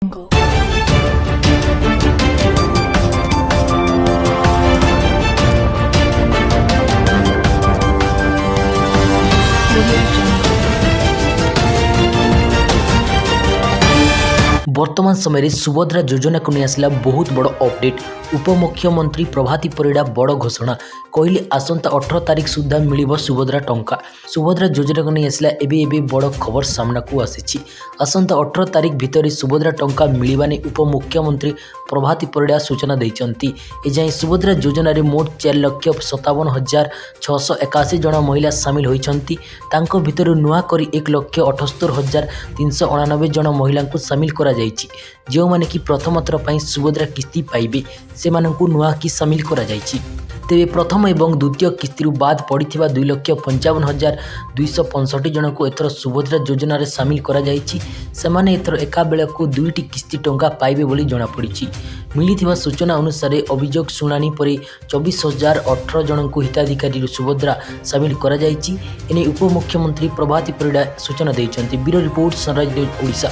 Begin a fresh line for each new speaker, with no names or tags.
Jungle.
वर्तमान समय सुभद्रा योजना को नहीं आसला बहुत बड़ अपडेट। उपमुख्यमंत्री प्रभाती परिड़ा बड़ घोषणा कहले आसंता 18 तारिख सुधा मिल सुभद्रा टंका। सुभद्रा योजना को नहीं आसला एबे बड़ खबर सामना को आसी। आसंता 18 तारिख भितर सुभद्रा टंका मिलवा नहीं उपमुख्यमंत्री प्रभाती परिड़ा सूचना देते। एजाएं सुभद्रा योजन मोट 4,57,681 जन महिला सामिल होती। भितर नुआकरी 1,78,399 जन महिला को सामिल करा जो माने कि प्रथम थर पर सुभद्रा किस्ती पाइबे से नुआ कि सामिल करा जायछि। तेरे प्रथम एवं द्वितीय किस्ती बाद पड़ी 2,55,265 जन को एथर सुभद्रा योजन सामिल करा जायछि। सेमाने एथर एका बेलकु 2टी किस्ती टंका पाइबे बोली जणा पड़िछि। मिलिथिबा सूचना अनुसार अभियोग शुणानी पर 24,018 जन को हिताधिकारी सुभद्रा सामिल करा जायछि। एने उपमुख्यमंत्री प्रभाती परिड़ा सूचना देइछन्ति। Bureau report sunrise news Odisha.